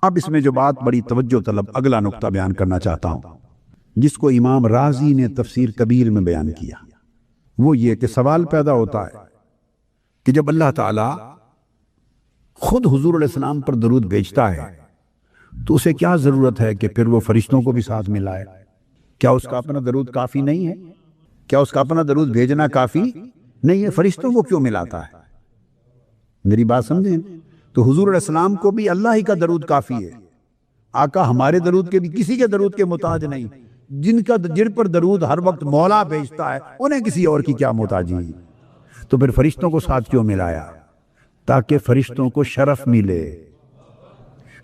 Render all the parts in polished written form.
اب اس میں جو بات بڑی توجہ طلب اگلا نقطہ بیان کرنا چاہتا ہوں، جس کو امام رازی نے تفسیر کبیر میں بیان کیا، وہ یہ کہ سوال پیدا ہوتا ہے کہ جب اللہ تعالی خود حضور علیہ السلام پر درود بھیجتا ہے تو اسے کیا ضرورت ہے کہ پھر وہ فرشتوں کو بھی ساتھ ملائے؟ کیا اس کا اپنا درود کافی نہیں ہے؟ کیا اس کا اپنا درود بھیجنا کافی نہیں ہے؟ فرشتوں کو کیوں ملاتا ہے؟ میری بات سمجھیں، تو حضور علیہ السلام کو بھی اللہ ہی کا درود کافی ہے۔ آقا ہمارے درود کے بھی کسی کے درود کے محتاج نہیں۔ جن پر درود ہر وقت مولا بھیجتا ہے انہیں کسی اور کی کیا محتاجی ہے؟ تو پھر فرشتوں کو ساتھ کیوں ملایا؟ تاکہ فرشتوں کو شرف ملے،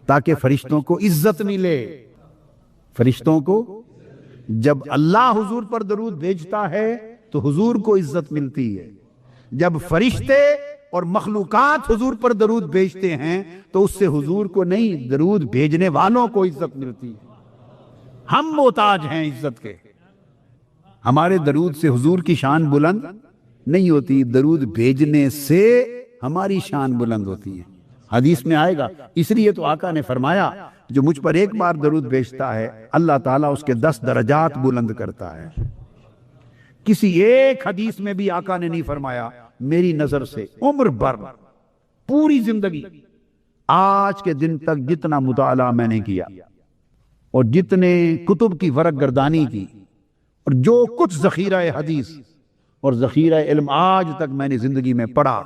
تاکہ فرشتوں کو عزت ملے۔ فرشتوں کو جب اللہ حضور پر درود بھیجتا ہے تو حضور کو عزت ملتی ہے، جب فرشتے اور مخلوقات حضور پر درود بھیجتے ہیں تو اس سے حضور کو نہیں، درود بھیجنے والوں کو عزت ملتی ہے۔ ہم محتاج ہیں عزت کے، ہمارے درود سے حضور کی شان بلند نہیں ہوتی، درود بھیجنے سے ہماری شان بلند ہوتی ہے۔ حدیث میں آئے گا، اس لیے تو آقا نے فرمایا جو مجھ پر ایک بار درود بھیجتا ہے اللہ تعالیٰ اس کے 10 درجات بلند کرتا ہے۔ کسی ایک حدیث میں بھی آقا نے نہیں فرمایا میری نظر سے عمر بھر، پوری زندگی، آج کے دن تک جتنا مطالعہ میں نے کیا اور جتنے کتب کی ورق گردانی کی اور جو کچھ ذخیرہ حدیث اور ذخیرہ علم آج تک میں نے زندگی میں پڑھا،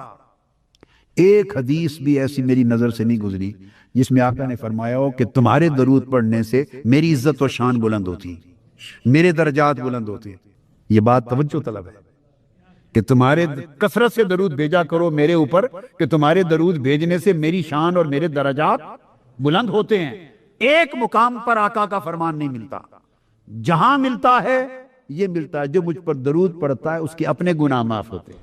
ایک حدیث بھی ایسی میری نظر سے نہیں گزری جس میں آقا نے فرمایا ہو کہ تمہارے درود پڑھنے سے میری عزت و شان بلند ہوتی، میرے درجات بلند ہوتے۔ یہ بات توجہ طلب ہے کہ تمہارے کثرت سے درود بھیجا کرو میرے اوپر، کہ تمہارے درود بھیجنے سے میری شان اور میرے درجات بلند ہوتے ہیں۔ ایک مقام پر آقا کا فرمان نہیں ملتا، جہاں ملتا ہے یہ ملتا ہے جو مجھ پر درود پڑتا ہے اس کے اپنے گناہ معاف ہوتے ہیں،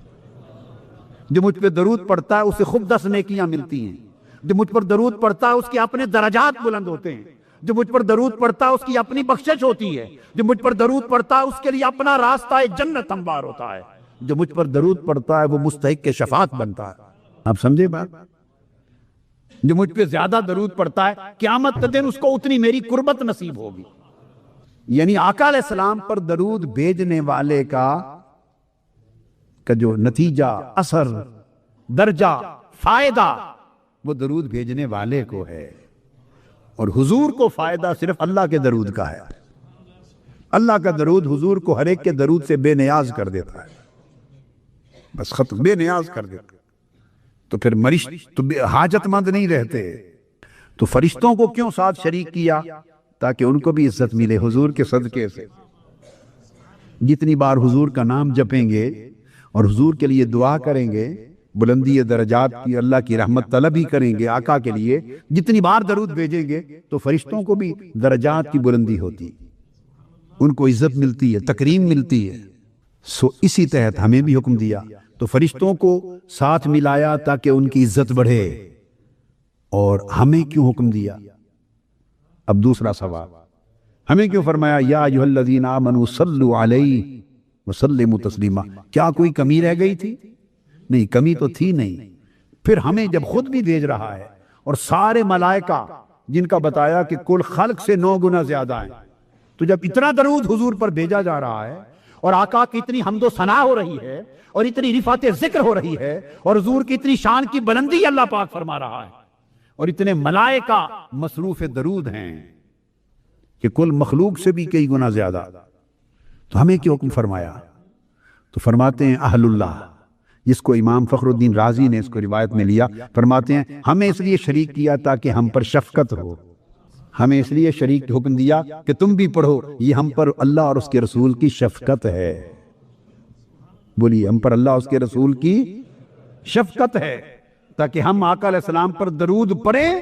جو مجھ پہ درود پڑتا ہے اسے خود 10 نیکیاں ملتی ہیں، جو مجھ پر درود پڑتا ہے اس کے اپنے درجات بلند ہوتے ہیں، جو مجھ پر درود پڑتا ہے اس کی اپنی بخشش ہوتی ہے، جو مجھ پر درود پڑتا ہے اس کے لیے اپنا راستہ جنت ہموار ہوتا ہے، جو مجھ پر درود پڑتا ہے وہ مستحق کے شفاعت بنتا ہے۔ آپ سمجھے بات؟ جو مجھ پہ زیادہ درود پڑتا ہے قیامت کے دن اس کو اتنی میری قربت نصیب ہوگی۔ یعنی آقا علیہ السلام پر درود بھیجنے والے کا جو نتیجہ، اثر، درجہ، فائدہ وہ درود بھیجنے والے کو ہے، اور حضور کو فائدہ صرف اللہ کے درود کا ہے۔ اللہ کا درود حضور کو ہر ایک کے درود سے بے نیاز کر دیتا ہے، بس ختم، بے نیاز کر دیتا۔ تو پھر تو حاجت مند نہیں رہتے۔ تو فرشتوں کو کیوں ساتھ شریک کیا؟ تاکہ ان کو بھی عزت ملے حضور کے صدقے سے۔ جتنی بار حضور کا نام جپیں گے اور حضور کے لیے دعا کریں گے، بلندی درجات کی، اللہ کی رحمت طلبی کریں گے آقا کے لیے، جتنی بار درود بھیجیں گے تو فرشتوں کو بھی درجات کی بلندی ہوتی، ان کو عزت ملتی ہے، تکریم ملتی ہے۔ سو اسی تحت ہمیں بھی حکم دیا، تو فرشتوں کو ساتھ ملایا تاکہ ان کی عزت بڑھے۔ اور ہمیں کیوں حکم دیا؟ اب دوسرا سوال، ہمیں کیوں فرمایا یا ایھا الذین آمنوا صلوا علیہ وسلموا تسلیما؟ کیا کوئی کمی رہ گئی تھی؟ نہیں، کمی تو تھی نہیں۔ پھر ہمیں جب خود بھی بھیج رہا ہے اور سارے ملائکہ جن کا بتایا کہ کل خلق سے 9 گنا زیادہ ہیں، تو جب اتنا درود حضور پر بھیجا جا رہا ہے اور آقا کی اتنی حمد و ثنا ہو رہی ہے اور اتنی رفعت ذکر ہو رہی ہے اور حضور کی اتنی شان کی بلندی اللہ پاک فرما رہا ہے اور اتنے ملائکہ مصروف درود ہیں کہ کل مخلوق سے بھی کئی گنا زیادہ، تو ہمیں کیا حکم فرمایا؟ تو فرماتے ہیں اہل اللہ، جس کو امام فخر الدین رازی نے اس کو روایت میں لیا، فرماتے ہیں ہمیں اس لیے شریک کیا تاکہ ہم پر شفقت ہو، ہمیں اس لیے شریک حکم دیا کہ تم بھی پڑھو، یہ ہم پر اللہ اور اس کے رسول کی شفقت ہے۔ بولیے، ہم پر اللہ اور اس کے رسول کی شفقت ہے، تاکہ ہم آقا علیہ السلام پر درود پڑھیں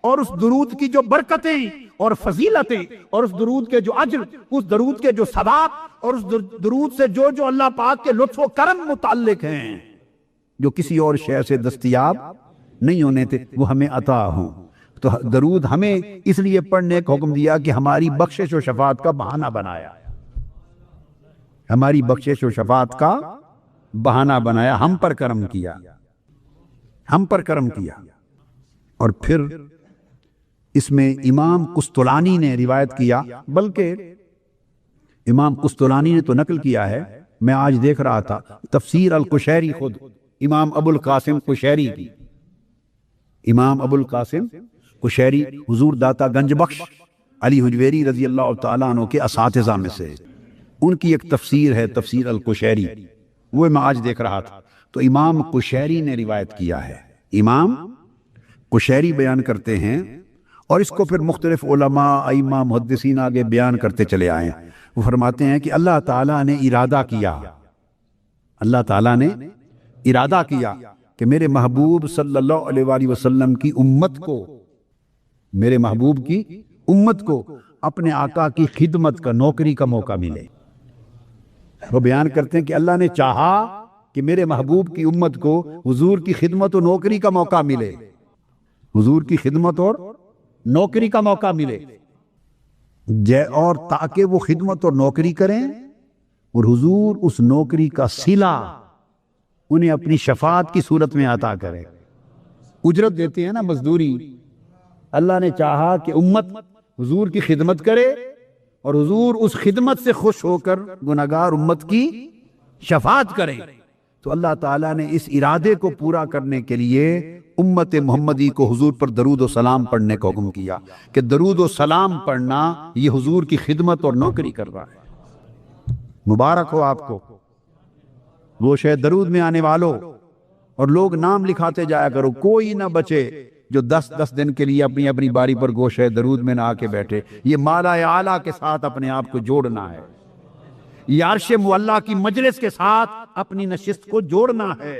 اور اس درود کی جو برکتیں اور فضیلتیں اور اس درود کے جو اجر، اس درود کے جو ثواب اور اس درود سے جو اللہ پاک کے لطف و کرم متعلق ہیں، جو کسی اور شے سے دستیاب نہیں ہونے تھے، وہ ہمیں عطا ہوں۔ تو درود ہمیں اس لیے پڑھنے کا حکم دیا کہ ہماری بخشش و شفاعت کا بہانہ بنایا، ہماری بخشش و شفاعت کا بہانہ بنایا، ہم پر کرم کیا، ہم پر کرم کیا۔ اور پھر اس میں امام قسطلانی نے روایت کیا، بلکہ امام قسطلانی نے تو نقل کیا ہے، میں آج دیکھ رہا تھا تفسیر القشیری خود امام ابو القاسم قشیری کی، امام ابو القاسم قشیری حضور داتا گنج بخش علی حجویری رضی اللہ تعالیٰ عنہ کے اساتذہ میں سے، ان کی ایک تفسیر ہے تفسیر القشیری، وہ میں آج دیکھ رہا تھا، تو امام قشیری نے روایت کیا ہے، امام قشیری بیان کرتے ہیں، اور اس کو پھر مختلف علماء ائمہ محدثین آگے بیان کرتے چلے آئے ہیں۔ وہ فرماتے ہیں کہ اللہ تعالیٰ نے ارادہ کیا، اللہ تعالیٰ نے ارادہ کیا کہ میرے محبوب صلی اللہ علیہ وآلہ وسلم کی امت کو، میرے محبوب کی امت کو اپنے آقا کی خدمت کا، نوکری کا موقع ملے۔ وہ بیان کرتے ہیں کہ اللہ نے چاہا کہ میرے محبوب کی امت کو حضور کی خدمت و نوکری کا موقع ملے، حضور کی خدمت اور نوکری کا موقع ملے، اور تاکہ وہ خدمت اور نوکری کریں اور حضور اس نوکری کا صلہ انہیں اپنی شفاعت کی صورت میں عطا کرے۔ اجرت دیتے ہیں نا، مزدوری، اللہ نے چاہا کہ امت حضور کی خدمت کرے اور حضور اس خدمت سے خوش ہو کر گنہگار امت کی شفاعت کرے، تو اللہ تعالیٰ نے اس ارادے کو پورا کرنے کے لیے امت محمدی کو حضور پر درود و سلام پڑھنے کا حکم کیا کہ درود و سلام پڑھنا یہ حضور کی خدمت اور نوکری کر رہا ہے۔ مبارک ہو آپ کو، گوشہ درود میں آنے والوں، اور لوگ نام لکھاتے جایا کرو، کوئی نہ بچے جو 10 دن کے لیے اپنی اپنی باری پر گوشہ درود میں نہ آ کے بیٹھے۔ یہ مالا اعلیٰ کے ساتھ اپنے آپ کو جوڑنا ہے، یہ عرش معلیٰ کی مجلس کے ساتھ اپنی نشست کو جوڑنا ہے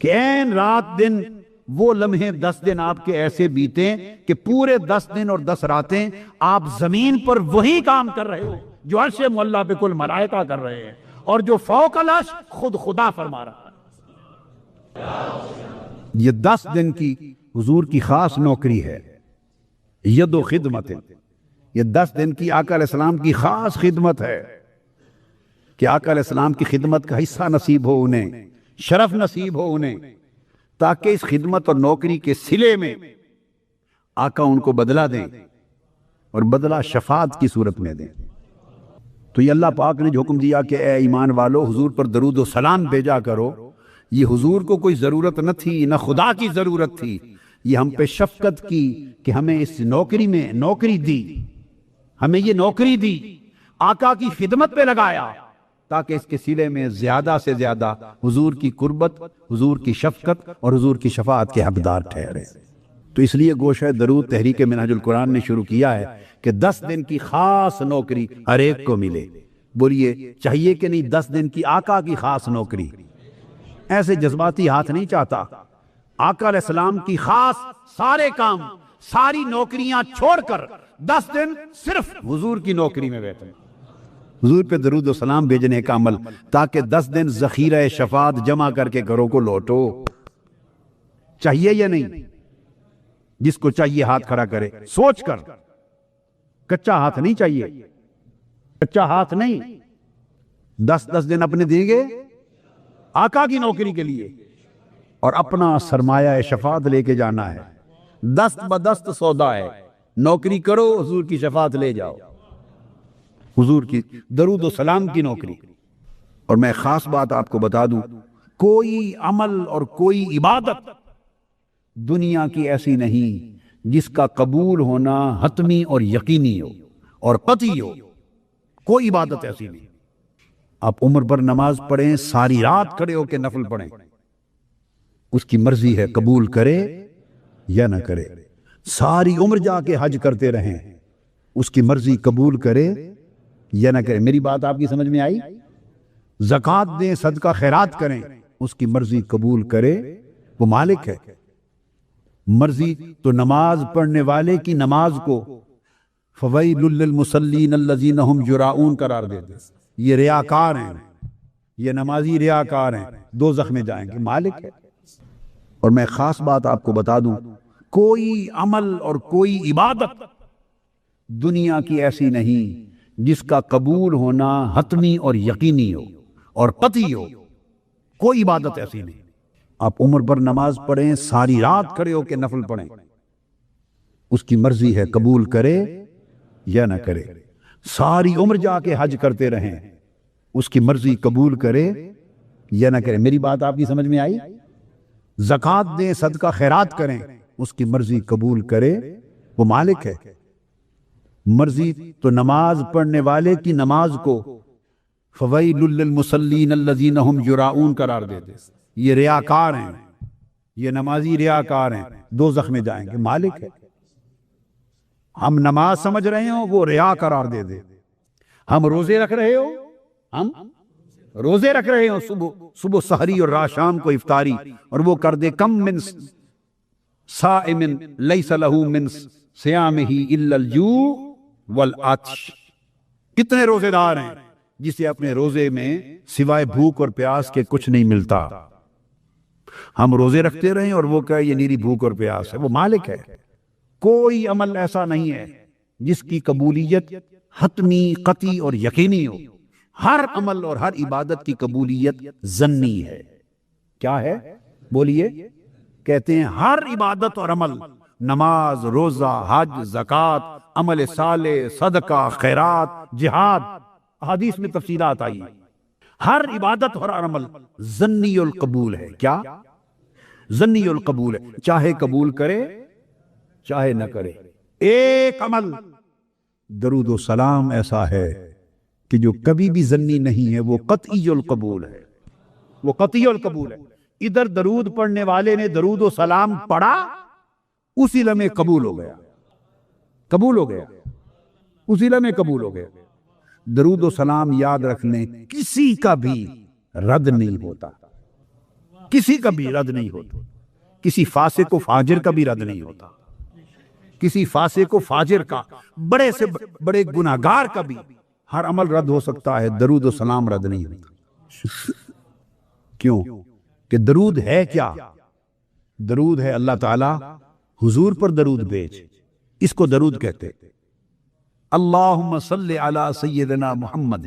کہ عین رات دن وہ لمحے 10 دن آپ کے ایسے بیتیں کہ پورے 10 دن اور 10 راتیں آپ زمین پر وہی کام کر رہے ہو جو عرش معلیٰ پہ کل ملائکہ کر رہے ہیں، اور جو فوق العرش خود خدا فرما رہا ہے۔ یہ 10 دن کی حضور کی خاص نوکری ہے، ید و خدمت، یہ 10 دن کی آقا علیہ السلام کی خاص خدمت ہے کہ آقا علیہ السلام کی خدمت کا حصہ نصیب ہو انہیں، شرف نصیب ہو انہیں، تاکہ اس خدمت اور نوکری کے صلے میں آقا ان کو بدلہ دیں، اور بدلہ شفاعت کی صورت میں دیں۔ تو یہ اللہ پاک نے جو حکم دیا کہ اے ایمان والو حضور پر درود و سلام بھیجا کرو، یہ حضور کو کوئی ضرورت نہ تھی، نہ خدا کی ضرورت تھی، یہ ہم پہ شفقت کی کہ ہمیں اس نوکری میں نوکری دی، ہمیں یہ نوکری دی، آقا کی خدمت پہ لگایا تاکہ اس کے صلے میں زیادہ سے زیادہ حضور کی قربت، حضور کی شفقت اور حضور کی شفاعت کے حقدار ٹھہرے۔ تو اس لیے گوشہ درود تحریک منہج القرآن نے شروع کیا ہے کہ 10 دن کی خاص نوکری ہر ایک کو ملے۔ بولیے چاہیے کہ نہیں 10 دن کی آقا کی خاص نوکری؟ ایسے جذباتی ہاتھ نہیں چاہتا، آقا علیہ السلام کی خاص سارے کام، ساری نوکریاں چھوڑ کر 10 دن صرف حضور کی نوکری میں بیٹھے، حضور پہ درود و سلام بھیجنے کا عمل، تاکہ 10 دن ذخیرہ شفاعت جمع کر کے گھروں کو لوٹو۔ چاہیے یا نہیں؟ جس کو چاہیے ہاتھ کھڑا کرے سوچ کر، کچا ہاتھ نہیں چاہیے، کچا ہاتھ نہیں۔ 10 دن اپنے دیں گے آقا کی نوکری کے لیے، اور اپنا سرمایہ شفاعت لے کے جانا ہے۔ دست بدست سودا ہے، نوکری کرو حضور کی شفاعت لے جاؤ، حضور کی درود و سلام کی نوکری۔ اور میں خاص بات آپ کو بتا دوں، کوئی عمل اور کوئی عبادت دنیا کی ایسی نہیں جس کا قبول ہونا حتمی اور یقینی ہو اور قطعی ہو، کوئی عبادت ایسی نہیں۔ آپ عمر بھر نماز پڑھیں، ساری رات کھڑے ہو کے نفل پڑھیں، اس کی مرضی ہے قبول کرے یا نہ کرے۔ ساری عمر جا کے حج کرتے رہیں، اس کی مرضی قبول کرے یا نہ کرے۔ میری بات آپ کی سمجھ میں آئی؟ زکوٰۃ دیں، صدقہ خیرات کریں، اس کی مرضی قبول کرے، وہ مالک ہے۔ مرضی تو نماز پڑھنے والے کی نماز کو فویل للمصلین الذین ھم یراؤون قرار دے دے، یہ ریاکار ہیں، یہ نمازی ریاکار ہیں، دوزخ میں جائیں گے، مالک ہے۔ اور میں خاص بات آپ کو بتا دوں، کوئی عمل اور کوئی عبادت دنیا کی ایسی نہیں جس کا قبول ہونا حتمی اور یقینی ہو اور قطعی ہو، کوئی عبادت ایسی نہیں۔ آپ عمر بھر نماز پڑھیں، ساری رات کھڑے ہو کے نفل پڑھیں، اس کی مرضی ہے قبول کرے یا نہ کرے. ساری عمر جا کے حج کرتے رہیں، اس کی مرضی قبول کرے یا نہ کرے. میری بات آپ کی سمجھ میں آئی؟ زکوٰۃ دیں، صدقہ خیرات کریں، اس کی مرضی قبول کرے، وہ مالک ہے. مرضی تو نماز پڑھنے والے کی نماز کو فویل للمصلین الذین هم یراؤون قرار دے دے. یہ ریاکار ہیں، یہ نمازی ریاکار ہیں، دوزخ میں جائیں گے. مالک ہے. ہم نماز سمجھ رہے ہوں، وہ ریا قرار دے دے. ہم روزے رکھ رہے ہو، ہم روزے رکھ رہے ہوں، صبح سحری اور رات شام کو افطاری، اور وہ کر دے کم من صائم لیس لہ من صیامہ الا الجوع والعطش. کتنے روزے دار ہیں جسے اپنے روزے میں سوائے بھوک اور پیاس کے کچھ نہیں ملتا. ہم روزے رکھتے رہیں اور وہ کہے یہ نیری بھوک اور پیاس ہے. وہ مالک ہے. کوئی عمل ایسا نہیں ہے جس کی قبولیت حتمی، قطعی اور یقینی ہو. ہر عمل اور ہر عبادت کی قبولیت ظنی ہے. کیا ہے؟ بولیے. کہتے ہیں ہر عبادت اور عمل، نماز، روزہ، حج، زکوٰۃ، عمل صالح، صدقہ، خیرات، جہاد، حدیث میں تفصیلات آئی، ہر عبادت اور ہر عمل ظنی القبول ہے. کیا؟ ظنی القبول ہے. چاہے قبول کرے چاہے نہ کرے. ایک عمل درود و سلام ایسا ہے کہ جو کبھی بھی ظنی نہیں ہے، وہ قطعی القبول ہے. وہ قطعی القبول ہے. ادھر درود پڑھنے والے نے درود و سلام پڑھا، اسی لمحے قبول ہو گیا. قبول ہو گیا، اسی لمحے قبول ہو گیا. درود و سلام یاد رکھ لیں، کسی کا بھی رد نہیں ہوتا. کسی کا بھی رد نہیں ہوتا. کسی فاسق و فاجر کا بھی رد نہیں ہوتا. کسی فاسق و فاجر کا، بڑے سے بڑے گناہگار کا بھی ہر عمل رد ہو سکتا ہے، درود و سلام رد نہیں ہوتا. کیوں؟ کہ درود ہے کیا؟ درود ہے اللہ تعالیٰ حضور پر درود بھیج، اس کو درود کہتے. اللہم صلی علی سیدنا محمد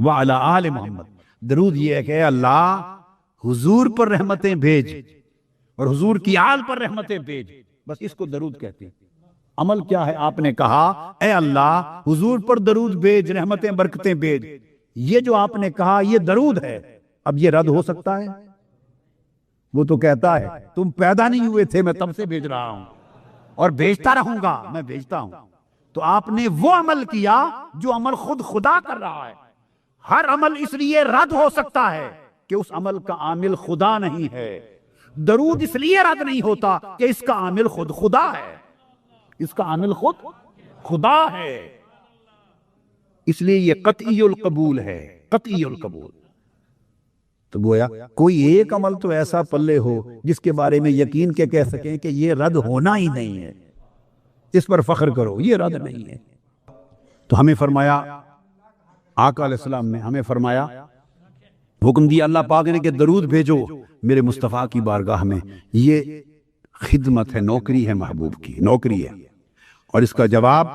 وعلی آل محمد. درود یہ ہے کہ اے اللہ حضور پر رحمتیں بھیج اور حضور کی آل پر رحمتیں بھیج. بس اس کو درود کہتے ہیں. عمل کیا ہے؟ آپ نے کہا اے اللہ حضور پر درود بھیج، رحمتیں برکتیں بھیج. یہ جو آپ نے کہا یہ درود ہے. اب یہ رد ہو سکتا ہے؟ وہ تو کہتا ہے تم پیدا نہیں ہوئے تھے، میں تب سے بھیج رہا ہوں اور بھیجتا رہوں گا، میں بھیجتا ہوں. تو آپ نے وہ عمل کیا جو عمل خود خدا کر رہا ہے. ہر عمل اس لیے رد ہو سکتا ہے کہ اس عمل کا عامل خدا نہیں ہے. درود اس لیے رد نہیں ہوتا کہ اس کا عامل خود خدا ہے. اس کا عامل خود خدا ہے. اس لیے یہ قطعی القبول ہے. قطعی القبول. تو گویا کوئی ایک عمل تو ایسا پلے ہو جس کے بارے میں یقین کے کہہ سکیں کہ یہ رد ہونا ہی نہیں ہے، اس پر فخر کرو، یہ رد نہیں ہے. تو ہمیں فرمایا، آقا علیہ السلام نے ہمیں فرمایا، حکم دیا اللہ پاک نے کہ درود بھیجو میرے مصطفیٰ کی بارگاہ میں. یہ خدمت ہے، نوکری ہے، محبوب کی نوکری ہے. اور اس کا جواب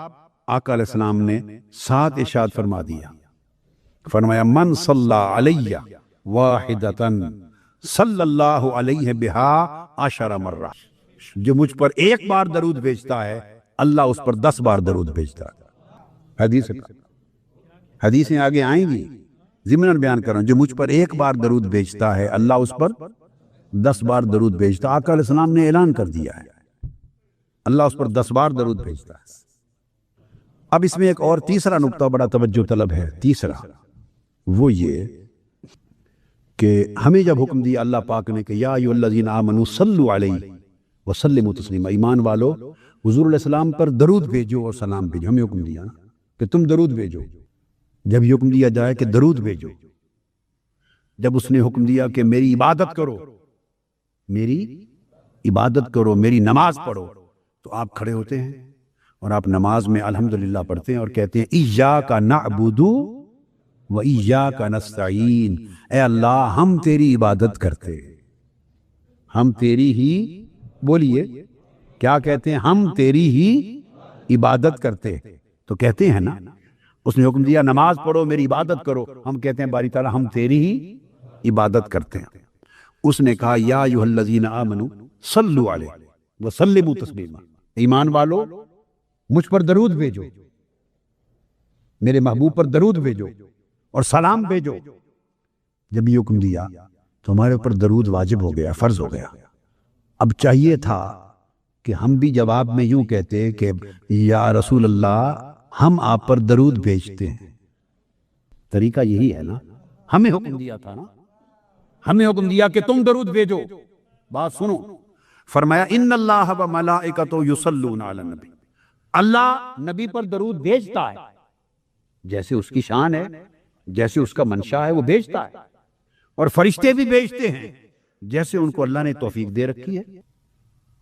آقا علیہ السلام نے 7 ارشاد فرما دیا. فرمایا من صلی علیہ واحدتن صلی اللہ علیہ بہا 10 مرہ. جو مجھ پر ایک بار درود بھیجتا ہے اللہ اس پر 10 بار درود بھیجتا ہے. حدیثیں آگے آئیں گی، ضمناً بیان کر رہا ہوں. جو مجھ پر ایک بار درود بھیجتا ہے اللہ اس پر 10 بار درود بھیجتا. آقا علیہ السلام نے اعلان کر دیا ہے اللہ اس پر 10 بار درود بھیجتا ہے. اب اس میں ایک اور تیسرا نقطہ بڑا توجہ طلب ہے. تیسرا وہ یہ کہ ہمیں جب حکم دیا اللہ پاک نے کہ یا ایھا الذین آمنوا صلوا علیہ وسلموا تسلیما، ایمان والو حضور علیہ السلام پر درود بھیجو اور سلام بھیجو. ہمیں حکم دیا کہ تم درود بھیجو. جب یہ حکم دیا جائے کہ درود بھیجو، جب اس نے حکم دیا کہ میری عبادت کرو، میری عبادت کرو، میری نماز پڑھو، تو آپ کھڑے ہوتے ہیں اور آپ نماز میں الحمدللہ پڑھتے ہیں اور کہتے ہیں ایاک نعبد و ایاک نستعین. اے اللہ ہم تیری عبادت کرتے، ہم تیری ہی، بولیے کیا کہتے ہیں؟ ہم تیری ہی عبادت کرتے. تو کہتے ہیں نا، اس نے حکم دیا نماز پڑھو، میری عبادت کرو، ہم کہتے ہیں باری تعالیٰ ہم تیری ہی عبادت کرتے ہیں. اس نے کہا یا ایھا الذین آمنوا صلوا علیہ وسلموا تسلیما. ایمان والو مجھ پر درود بھیجو، میرے محبوب پر درود بھیجو اور سلام بھیجو۔ جب یہ حکم دیا تو ہمارے اوپر درود واجب ہو گیا، فرض ہو گیا۔ اب چاہیے تھا کہ ہم بھی جواب میں یوں کہتے کہ یا رسول اللہ ہم آپ پر درود بھیجتے ہیں۔ طریقہ یہی ہے نا، ہمیں حکم دیا تھا نا، ہمیں حکم دیا کہ تم درود بھیجو۔ بات سنو، فرمایا ان اللہ و ملائکتہ یصلون علی النبی، اللہ نبی پر درود بھیجتا ہے، جیسے اس کی شان ہے، جیسے اس کا منشا ہے وہ بھیجتا ہے، اور فرشتے بھی بھیجتے ہیں جیسے ان کو اللہ نے توفیق دے رکھی ہے۔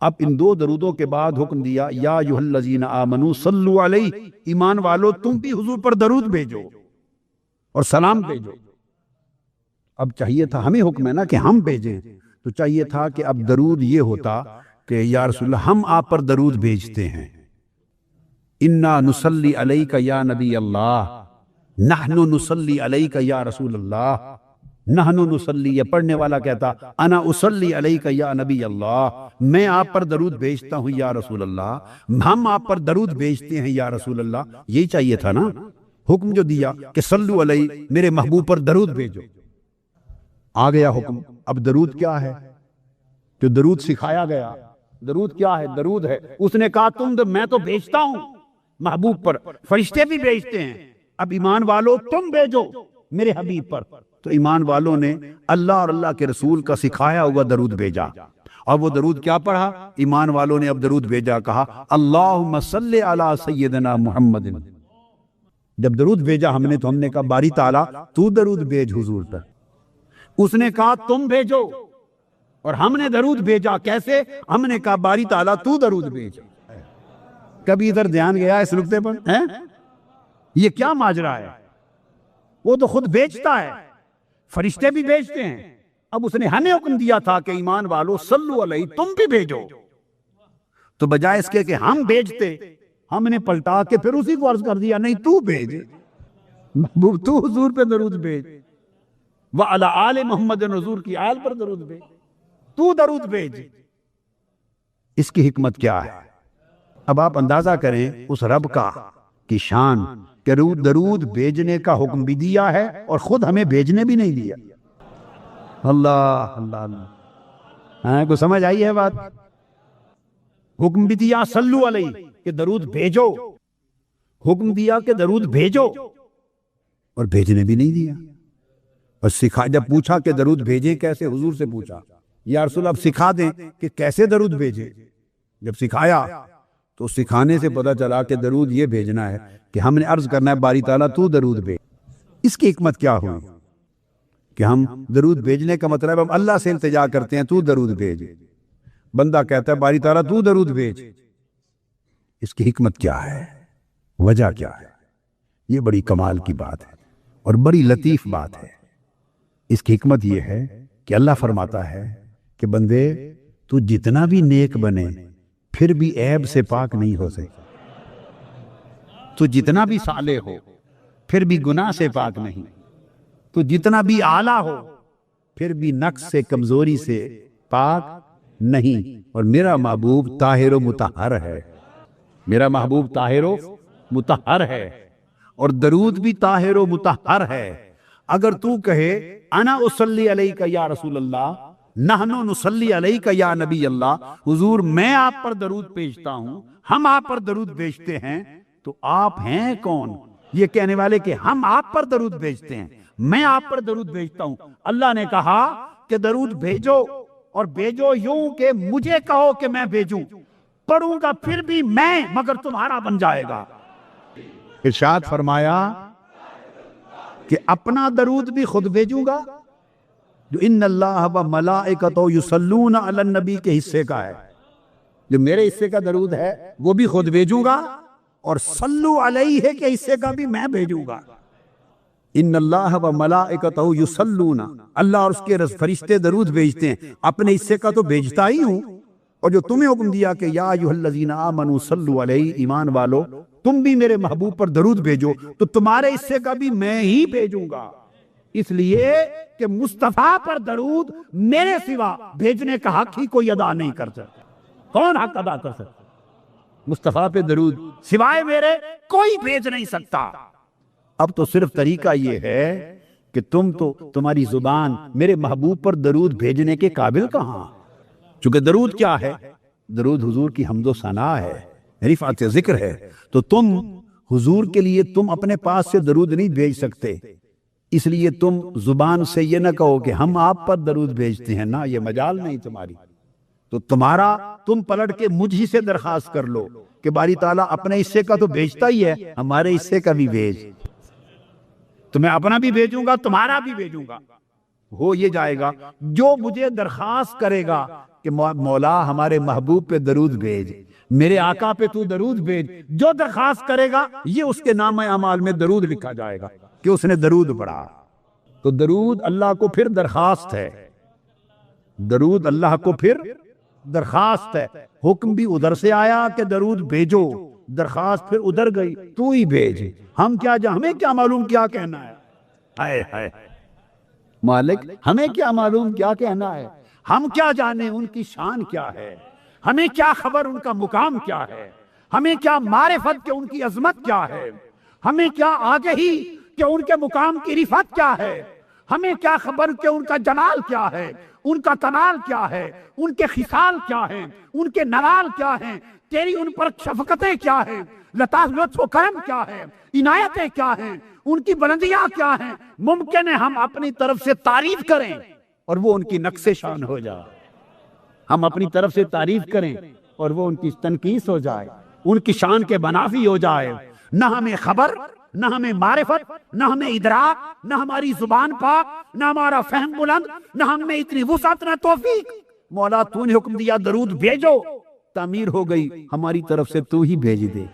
اب ان دو درودوں کے بعد حکم دیا یا ایھا الذین آمنوا صلوا علیہ، ایمان والو تم بھی حضور پر درود بھیجو اور سلام بھیجو۔ اب چاہیے تھا، ہمیں حکم ہے نا کہ ہم بھیجیں، تو چاہیے تھا کہ اب درود یہ ہوتا کہ یا رسول اللہ ہم آپ پر درود بھیجتے ہیں۔ انا نصلی علیک یا نبی اللہ، نحن نصلی علیک یا رسول اللہ، نحن نصلی، یہ پڑھنے والا کہتا انا اصلی علیک یا نبی اللہ، میں آپ پر درود بھیجتا ہوں یا رسول اللہ، ہم آپ پر درود بھیجتے ہیں یا رسول اللہ۔ یہی چاہیے تھا نا، حکم جو دیا کہ صلو علیہ، میرے محبوب پر درود بھیجو۔ آ گیا حکم، اب درود کیا ہے؟ جو درود سکھایا گیا، درود کیا ہے؟ درود ہے، اس نے کہا میں تو بھیجتا ہوں محبوب پر، فرشتے بھی بھیجتے ہیں، اب ایمان والو تم بھیجو میرے حبیب پر۔ تو ایمان والوں نے اللہ اور اللہ کے رسول کا سکھایا ہوا درود بھیجا، اور وہ درود کیا پڑھا؟ ایمان والوں نے اب درود بھیجا، کہا اللہم صلی علی سیدنا محمد۔ جب درود بھیجا ہم نے تو ہم نے کہا باری تعالیٰ تو درود بھیج حضور پر، اس نے کہا تم بھیجو، اور ہم نے درود بھیجا، کیسے؟ ہم نے کہا باری تعالیٰ تو درود بھیج۔ کبھی ادھر دھیان گیا اس نقطے پر؟ یہ کیا ماجرا ہے؟ وہ تو خود بھیجتا ہے، فرشتے بھی بھیجتے ہیں، اب اس نے ہمیں حکم دیا تھا کہ ایمان والو صلو علیہ تم بھی بھیجو، تو بجائے اس کے کہ ہم بھیجتے، ہم نے پلٹا کے پھر اسی کو عرض کر دیا نہیں تو بھیج، محبوب تو حضور پہ درود بھیج، وعلی آل محمد، حضور کی آل پر درود بھیج، تو درود بھیج۔ اس کی حکمت کیا ہے؟ اب آپ اندازہ کریں اس رب کا کی شان کہ درود بھیجنے کا حکم بھی دیا ہے اور خود ہمیں بھیجنے بھی نہیں دیا۔ اللہ اللہ اللہ، کو سمجھ آئی ہے بات؟ حکم بھی دیا صلو علیہ کہ درود بھیجو، حکم دیا کہ درود بھیجو، اور بھیجنے بھی نہیں دیا۔ اور سکھا، جب پوچھا کہ درود بھیجیں کیسے، حضور سے پوچھا یا رسول اب سکھا دیں کہ کیسے درود بھیجیں۔ جب سکھایا تو سکھانے سے پتہ چلا کہ درود یہ بھیجنا ہے کہ ہم نے عرض کرنا ہے باری تعالیٰ تو درود بھیج۔ اس کی حکمت کیا ہوئی کہ ہم درود بھیجنے کا مطلب ہم اللہ سے التجا کرتے ہیں تو درود بھیج، بندہ کہتا ہے باری تعالیٰ تو درود بھیج۔ اس کی حکمت کیا ہے، وجہ کیا ہے؟ یہ بڑی کمال کی بات ہے اور بڑی لطیف بات ہے۔ اس کی حکمت یہ ہے کہ اللہ فرماتا ہے کہ بندے تو جتنا بھی نیک بنے پھر بھی عیب سے پاک نہیں ہو سکتا، تو جتنا بھی صالح ہو پھر بھی گناہ سے پاک نہیں، تو جتنا بھی اعلیٰ ہو پھر بھی نقص سے، کمزوری سے پاک نہیں۔ اور میرا محبوب طاہر و مطہر ہے، میرا محبوب طاہر و مطہر ہے، اور درود بھی طاہر و مطہر ہے۔ اگر تو کہے انا اصلی علیک یا رسول اللہ، نحن نصلی علیک یا نبی اللہ، حضور میں آپ پر درود بھیجتا ہوں، ہم آپ پر درود بھیجتے ہیں، تو آپ ہیں کون یہ کہنے والے کہ ہم آپ پر درود بھیجتے ہیں، میں آپ پر درود بھیجتا ہوں؟ اللہ نے کہا کہ درود بھیجو، اور بھیجو یوں کہ مجھے کہو کہ میں بھیجوں، پڑھوں گا پھر بھی میں، مگر تمہارا بن جائے گا۔ ارشاد فرمایا کہ اپنا درود بھی خود بھیجوں گا، جو ان اللہ و ملائکتہ یصلون علی النبی کے حصے کا ہے، جو میرے حصے کا درود ہے وہ بھی خود بھیجوں گا، اور صلو علیہ کے حصے کا بھی میں بھیجوں گا۔ ان اللہ و ملائکتہ یصلون، اللہ اور اس کے فرشتے درود بھیجتے ہیں، اپنے حصے کا تو بھیجتا ہی ہوں، اور جو تمہیں حکم دیا کہ یا ایھا الذین آمنوا صلوا علیہ، ایمان والو تم بھی میرے محبوب پر درود بھیجو، تو تمہارے حصے کا بھی میں ہی بھیجوں گا، اس لیے کہ مصطفیٰ پر درود میرے سوا بھیجنے کا حق ہی کوئی ادا نہیں کر سکتا۔ کون حق ادا کر سکتا؟ مصطفیٰ پہ درود سوائے میرے کوئی بھیج نہیں سکتا۔ اب تو صرف طریقہ یہ ہے کہ تمہاری زبان میرے محبوب پر درود بھیجنے کے قابل کہاں؟ چونکہ درود کیا ہے؟ درود حضور کی حمد و ثنا ہے، رفعت ذکر ہے، تو تم حضور کے لیے تم اپنے پاس سے درود نہیں بھیج سکتے، اس لیے تم زبان سے یہ نہ کہو کہ ہم آپ پر درود بھیجتے ہیں، نہ، یہ مجال نہیں تمہاری۔ تو تم پلٹ کے مجھ ہی سے درخواست کر لو کہ باری تعالیٰ اپنے حصے کا تو بھیجتا ہی ہے، ہمارے حصے کا بھی بھیج، تو میں اپنا بھی بھیجوں گا، تمہارا بھی بھیجوں گا۔ ہو یہ جائے گا جو مجھے درخواست کرے گا کہ مولا ہمارے محبوب پہ درود بھیج، میرے آقا پہ تو درود بھیج، جو درخواست کرے گا یہ اس کے نام اعمال میں درود لکھا جائے گا کہ اس نے درود پڑھا۔ تو درود اللہ کو پھر درخواست ہے، درود اللہ کو پھر درخواست ہے۔ حکم بھی ادھر سے آیا کہ درود بھیجو، درخواست پھر ادھر گئی، تو ہی بھیج۔ ہمیں کیا معلوم کیا کہنا ہے؟ ہائے ہائے مالک، ہمیں کیا معلوم کیا کہنا ہے؟ ہم کیا جانے ان کی شان کیا ہے؟ ہمیں کیا خبر ان کا مقام کیا ہے؟ ہمیں کیا معرفت کہ ان کی عظمت کیا ہے؟ ہمیں کیا آگہی کہ ان کے مقام کی رفعت کیا ہے؟ ہمیں کیا خبر کہ ان کا جلال کیا ہے، ان کا تنال کیا ہے، ان کے خصال کیا ہیں، ان کے نوال کیا ہیں، تیری ان پر شفقتیں کیا ہیں، لطف و کرم کیا ہے، عنایتیں کیا ہیں، ان کی بلندیاں کیا ہیں۔ ممکن ہے ہم اپنی طرف سے تعریف کریں اور وہ ان کی نقص شان ہو جائے، ہم اپنی طرف سے تعریف کریں اور وہ ان کی تنقیص ہو جائے، ان کی شان کے منافی ہو جائے۔ نہ ہمیں خبر، نہ ہمیں معرفت، نہ ہمیں ادراک، نہ ہماری زبان پاک، نہ ہمارا فہم بلند، نہ ہم میں اتنی وسعت، نہ توفیق۔ مولا تو نے حکم دیا درود بھیجو، تعمیر ہو گئی، ہماری طرف سے تو ہی بھیج دے،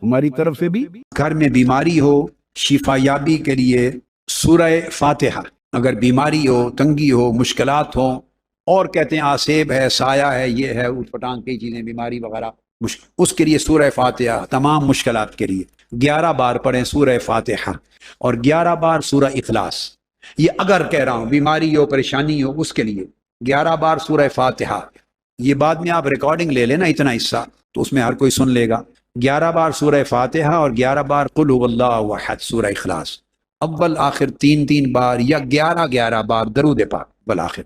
ہماری طرف سے بھی۔ گھر میں بیماری ہو، شفا یابی کے لیے سورہ فاتحہ، اگر بیماری ہو، تنگی ہو، مشکلات ہوں، اور کہتے ہیں آسیب ہے، سایہ ہے، یہ ہے، اوٹ پٹانگ کی چیزیں، بیماری وغیرہ، اس کے لیے سورہ فاتحہ تمام مشکلات کے لیے 11 بار پڑھیں سورہ فاتحہ، اور 11 بار سورہ اخلاص۔ یہ اگر کہہ رہا ہوں بیماری ہو، پریشانی ہو، اس کے لیے 11 بار سورہ فاتحہ۔ یہ بعد میں آپ ریکارڈنگ لے لینا اتنا حصہ، تو اس میں ہر کوئی سن لے گا۔ 11 بار سورہ فاتحہ اور 11 بار قل هو اللہ احد سورہ اخلاص، اول آخر 3 بار، یا 11 بار درود پاک بالآخر،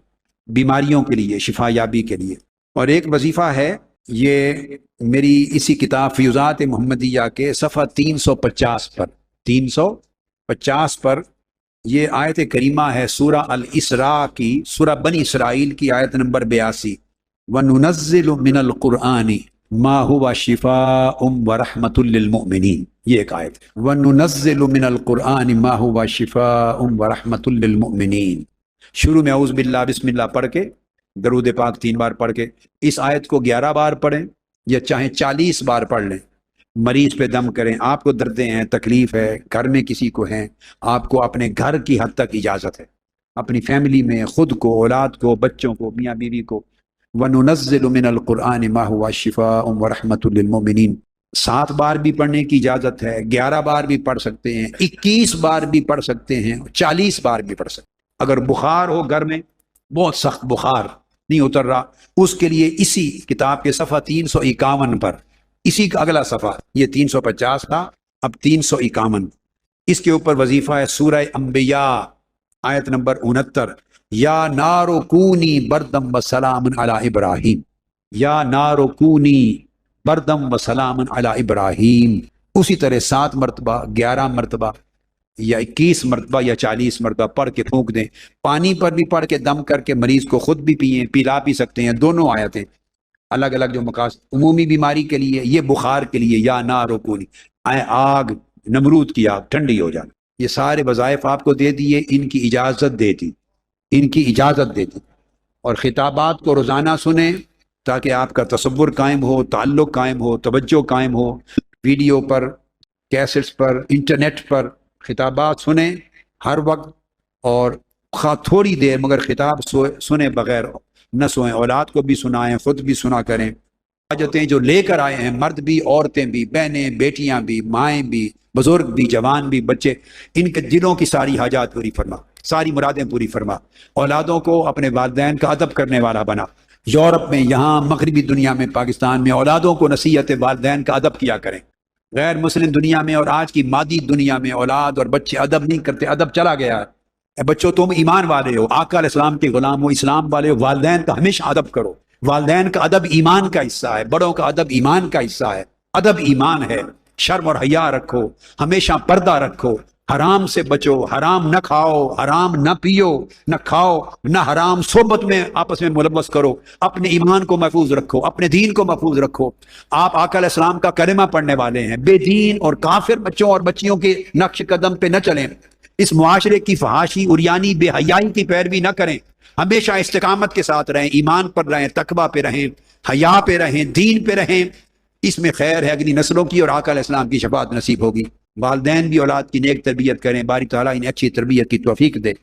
بیماریوں کے لیے، شفا یابی کے لیے۔ اور ایک وظیفہ ہے، یہ میری اسی کتاب فیوزات محمدیہ کے صفحہ 350 پر یہ آیت کریمہ ہے، سورہ الاسراء کی، سورہ بنی اسرائیل کی آیت نمبر 82، وَنُنَزِّلُ مِنَ الْقُرْآنِ مَا هُوَ شِفَاءٌ وَرَحْمَةٌ لِّلْمُؤْمِنِينَ، یہ ایک آیت، وَنُنَزِّلُ مِنَ الْقُرْآنِ مَا هُوَ شِفَاءٌ وَرَحْمَةٌ لِّلْمُؤْمِنِينَ۔ شروع میں اعوذ باللہ بسم اللہ پڑھ کے، درود پاک 3 بار پڑھ کے، اس آیت کو 11 بار پڑھیں یا چاہیں 40 بار پڑھ لیں۔ مریض پہ دم کریں، آپ کو دردیں ہیں، تکلیف ہے، گھر میں کسی کو ہیں، آپ کو اپنے گھر کی حد تک اجازت ہے، اپنی فیملی میں، خود کو، اولاد کو، بچوں کو، میاں بیوی کو۔ وَنُنَزِّلُ مِنَ الْقُرْآنِ مَا هُوَ شِفَاءٌ وَرَحْمَةٌ لِّلْمُؤْمِنِينَ۔ 7 بار بھی پڑھنے کی اجازت ہے، 11 بار بھی پڑھ سکتے ہیں، 21 بار بھی پڑھ سکتے ہیں، 40 بار بھی پڑھ سکتے ہیں۔ اگر بخار ہو گھر میں، بہت سخت بخار نہیں اتر رہا، اس کے لیے اسی کتاب کے صفحہ 351 پر، اسی کا اگلا صفحہ، یہ 350 تھا، اب 351، اس کے اوپر وظیفہ ہے سورہ انبیاء آیت نمبر 69، یا نار کونی بردم و سلام علی ابراہیم، یا نار کونی بردم و سلام علی ابراہیم۔ اسی طرح 7 مرتبہ، 11 مرتبہ یا 21 مرتبہ یا 40 مرتبہ پڑھ کے پھونک دیں۔ پانی پر بھی پڑھ کے دم کر کے مریض کو خود بھی پئیں، پلا بھی سکتے ہیں، دونوں آیتیں الگ الگ جو مقاصد، عمومی بیماری کے لیے، یہ بخار کے لیے، یا نار کونی، آگ، نمرود کی آگ ٹھنڈی ہو جائے۔ یہ سارے وظائف آپ کو دے دیے، ان کی اجازت دے دی، ان کی اجازت دے دی، اور خطابات کو روزانہ سنیں تاکہ آپ کا تصور قائم ہو، تعلق قائم ہو، توجہ قائم ہو۔ ویڈیو پر، کیسٹس پر، انٹرنیٹ پر خطابات سنیں ہر وقت، اور خواہ تھوڑی دیر مگر خطاب سنیں بغیر نہ سوئیں، اولاد کو بھی سنائیں، خود بھی سنا کریں۔ حاجتیں جو لے کر آئے ہیں، مرد بھی، عورتیں بھی، بہنیں، بیٹیاں بھی، مائیں بھی، بزرگ بھی، جوان بھی، بچے، ان کے دلوں کی ساری حاجات پوری فرما، ساری مرادیں پوری فرما۔ اولادوں کو اپنے والدین کا ادب کرنے والا بنا، یورپ میں، یہاں مغربی دنیا میں، پاکستان میں اولادوں کو نصیحت والدین کا ادب کیا کریں۔ غیر مسلم دنیا میں اور آج کی مادی دنیا میں اولاد اور بچے ادب نہیں کرتے، ادب چلا گیا ہے۔ اے بچوں، تم ایمان والے ہو، آقا علیہ السلام کے غلام ہو، اسلام والے ہو، والدین کا ہمیشہ ادب کرو۔ والدین کا ادب ایمان کا حصہ ہے، بڑوں کا ادب ایمان کا حصہ ہے۔ ادب ایمان ہے۔ شرم اور حیا رکھو، ہمیشہ پردہ رکھو، حرام سے بچو، حرام نہ کھاؤ، حرام نہ پیو، نہ کھاؤ، نہ حرام صحبت میں آپس میں ملوث کرو، اپنے ایمان کو محفوظ رکھو، اپنے دین کو محفوظ رکھو۔ آپ آقا علیہ السلام کا کلمہ پڑھنے والے ہیں، بے دین اور کافر بچوں اور بچیوں کے نقش قدم پہ نہ چلیں، اس معاشرے کی فحاشی، عریانی، بے حیائی کی پیروی نہ کریں، ہمیشہ استقامت کے ساتھ رہیں، ایمان پر رہیں، تقوی پہ رہیں، حیا پہ رہیں، دین پہ رہیں۔ اس میں خیر ہے، اگلی نسلوں کی اور آقا علیہ السلام کی شفاعت نصیب ہوگی۔ والدین بھی اولاد کی نیک تربیت کریں، باری تعالیٰ انہیں اچھی تربیت کی توفیق دے۔